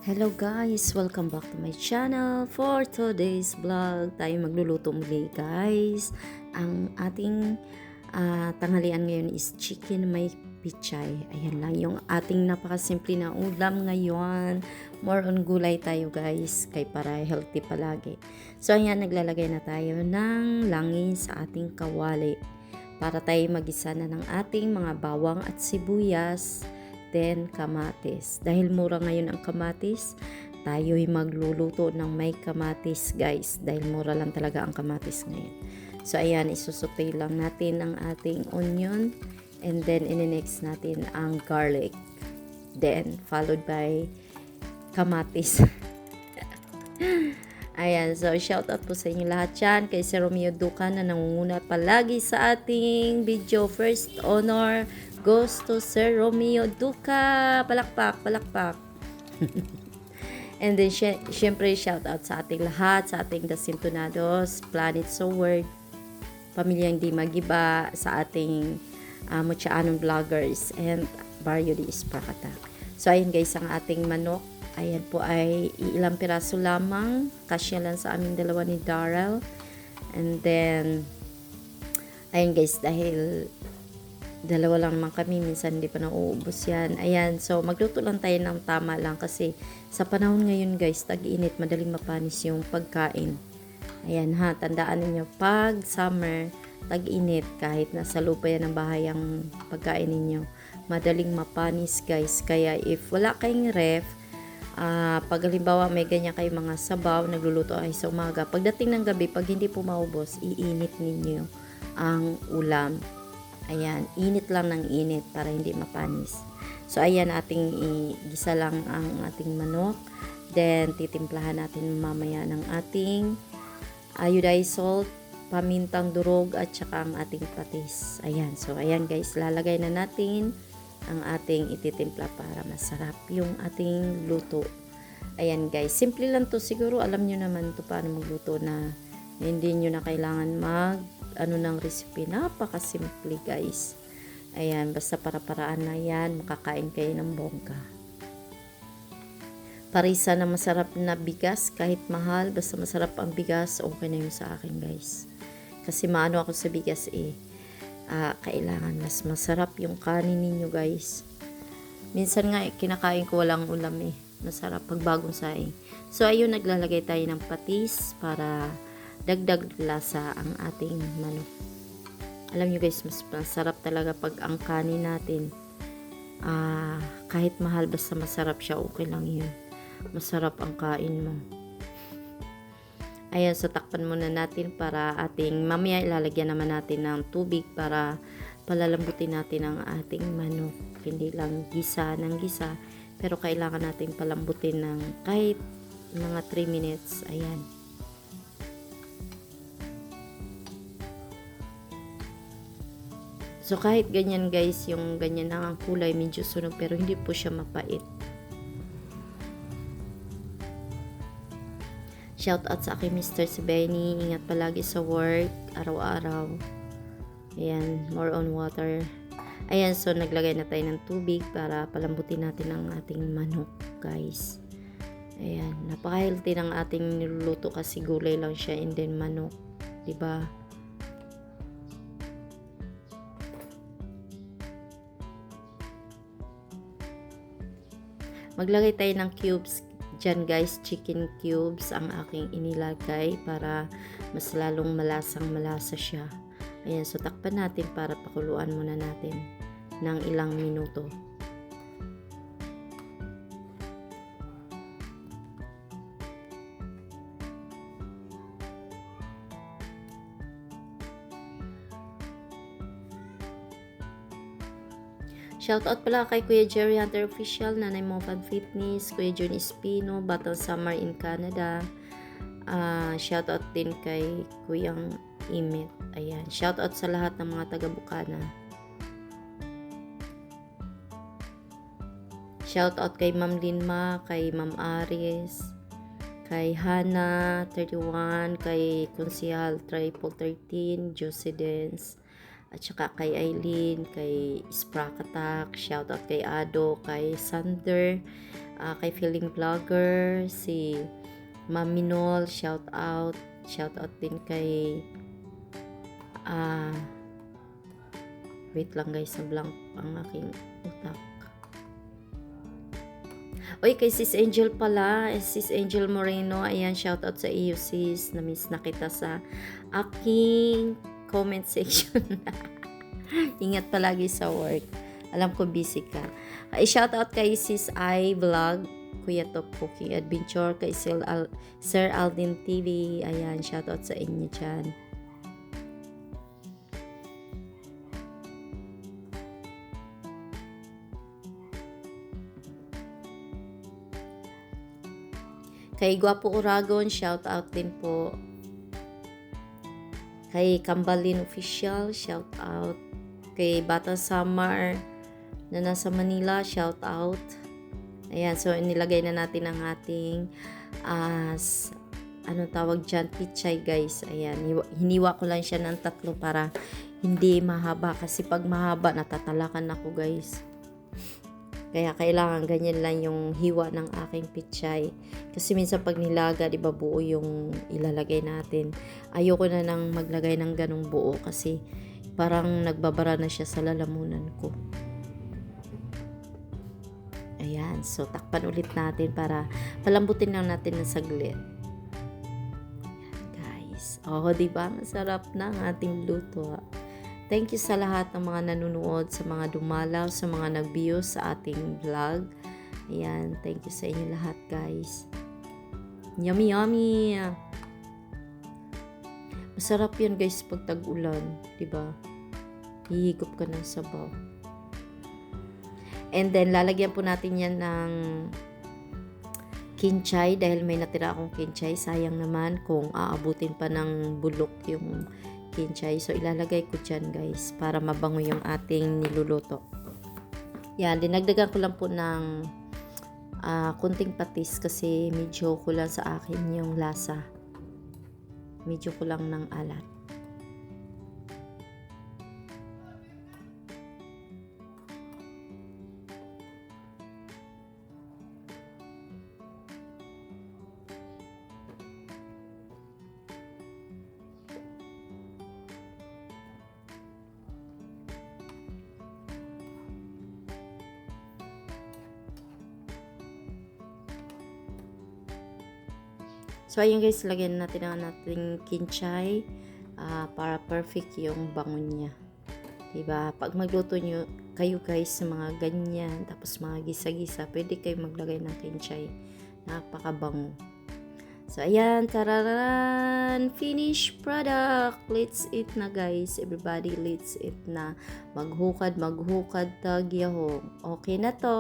Hello guys! Welcome back to my channel. For today's vlog, tayo magluluto muli guys. Ang ating tanghalian ngayon is chicken may pichay. Ayan lang yung ating napakasimple na ulam ngayon. More on gulay tayo guys, kay para healthy palagi. So ayan, naglalagay na tayo ng langis sa ating kawali. Para tayo magisa na ng ating mga bawang at sibuyas. Then, kamatis. Dahil mura ngayon ang kamatis, tayo'y magluluto ng may kamatis, guys. Dahil mura lang talaga ang kamatis ngayon. So, ayan, isusutay lang natin ang ating onion. And then, in-next natin ang garlic. Then, followed by kamatis. Ayan, so shout out po sa inyo lahat yan. Kay Sir Romeo Duca na nangunguna palagi sa ating video. First honor goes to Sir Romeo Duca. Palakpak, palakpak. And then, syempre, shout out sa ating lahat, sa ating Dasintonados, Planet Sword, Pamilyang Di Magiba, sa ating Muchaanong Vloggers, and Barrio de Esprakata. So, ayun guys, ang ating manok. Ayan po ay ilang piraso lamang. Kasya lang sa aming dalawa ni Darrell. And then, ayun guys, dahil dalawa lang naman kami, minsan hindi pa nauubos yan. Ayan, so magluto lang tayo ng tama lang kasi sa panahon ngayon guys, tag-init, madaling mapanis yung pagkain. Ayan ha, tandaan niyo pag summer, tag-init, kahit nasa lupa yan ng bahay ang pagkain ninyo, madaling mapanis guys. Kaya if wala kayong ref, pag halimbawa may ganyan kayo mga sabaw, nagluluto ay sa umaga, pagdating ng gabi, pag hindi po maubos, iinit ninyo ang ulam. Ayan, init lang ng init para hindi mapanis. So, ayan, ating igisa lang ang ating manok. Then, titimplahan natin mamaya ng ating iodized salt, pamintang durog, at saka ang ating patis. Ayan, so, ayan guys, lalagay na natin ang ating ititimpla para masarap yung ating luto. Ayan guys, simple lang to, siguro alam nyo naman to paano magluto na hindi nyo na kailangan ng recipe, napakasimple guys. Ayan, basta para-paraan na yan, makakain kayo ng bongga. Parisa na masarap na bigas, kahit mahal, basta masarap ang bigas, okay na yun sa akin guys. Kasi maano ako sa bigas kailangan mas masarap yung kanin ninyo guys. Minsan nga kinakain ko walang ulam masarap pag bagong saing. So ayun, naglalagay tayo ng patis para dagdag lasa ang ating manok. Alam nyo guys, mas masarap talaga pag ang kanin natin kahit mahal, basta masarap siya, okay lang yun. Masarap ang kain mo. Ayan, so takpan muna natin para mamaya ilalagyan naman natin ng tubig para palalambutin natin ang ating manok. Hindi lang gisa ng gisa, pero kailangan natin palambutin ng kahit mga 3 minutes. Ayan. So kahit ganyan guys, yung ganyan lang ang kulay, medyo sunog, pero hindi po siya mapait. Shout out sa aking Mr. Benny. Ingat palagi sa work, araw-araw. Ayan, more on water. Ayan, so naglagay na tayo ng tubig para palambutin natin ang ating manok, guys. Ayan, napaka-healthy ng ating niluluto kasi gulay lang siya and then manok, 'di ba? Maglagay tayo ng cubes dyan guys, chicken cubes ang aking inilagay para mas lalong malasa siya. Ayan, so takpan natin para pakuluan muna natin ng ilang minuto. Shoutout pala kay Kuya Jerry Hunter Official, Nanay Mopan Fitness, Kuya John Espino, Battle Summer in Canada. Shoutout din kay Kuyang Imit. Ayan, shoutout sa lahat ng mga taga Bukana. Shoutout kay Ma'am Linma, kay Ma'am Aris, kay Hana 31, kay Konsihal Triple 13, Josie Dance, at saka kay Eileen, kay Sprakatak, shoutout kay Ado, kay Sander, kay Feeling Vlogger, si Maminol, shout out din kay wait lang guys, na blank ang aking utak. Oy, kay Sis Angel pala, Sis Angel Moreno, ayan, shout out sa iyo sis, na-miss na kita sa aking comment section. Ingat palagi sa work. Alam ko busy ka. Shout out kay Sis I Vlog, Kuya Top Cooking Adventure, kay Sir Aldin TV. Ayan, shout out sa inyo dyan. Kay Guapo Uragon, shout out din po. Kay Kambalin Official, shout out. Kay Bata Samar na nasa Manila, shout out. Ayan, so inilagay na natin ang ating anong tawag dyan, pichay guys. Ayan, hiniwa ko lang siya ng 3 para hindi mahaba, kasi pag mahaba natatalakan ako guys. Kaya kailangan ganyan lang yung hiwa ng aking pichay. Kasi minsan pag nilaga, di ba buo yung ilalagay natin. Ayoko na nang maglagay ng ganong buo kasi parang nagbabara na siya sa lalamunan ko. Ayan, so takpan ulit natin para palambutin lang natin ng saglit. Ayan, guys. Oh, di ba? Masarap na ang ating luto. Thank you sa lahat ng mga nanonood, sa mga dumalaw, sa mga nag-view sa ating vlog. Ayan, thank you sa inyo lahat, guys. Yummy, yummy! Masarap yun, guys, pag tag-ulan. Diba? Hihigop ka ng sabaw. And then, lalagyan po natin yan ng kinchay dahil may natira akong kinchay. Sayang naman kung aabutin pa ng bulok yung kinchay. So, ilalagay ko dyan, guys, para mabango yung ating niluluto. Yan, dinagdagan ko lang po ng kunting patis kasi medyo kulang sa akin yung lasa. Medyo kulang ng alat. So, ayun guys, lagyan natin ang nating kinchay para perfect yung bango niya. Diba? Pag magluto nyo kayo guys sa mga ganyan, tapos mga gisa-gisa, pwede kayo maglagay ng kinchay. Napakabango. So, ayan, tararan! Finished product! Let's eat na guys. Everybody, let's eat na. Maghukad, tagyahong. Okay na to!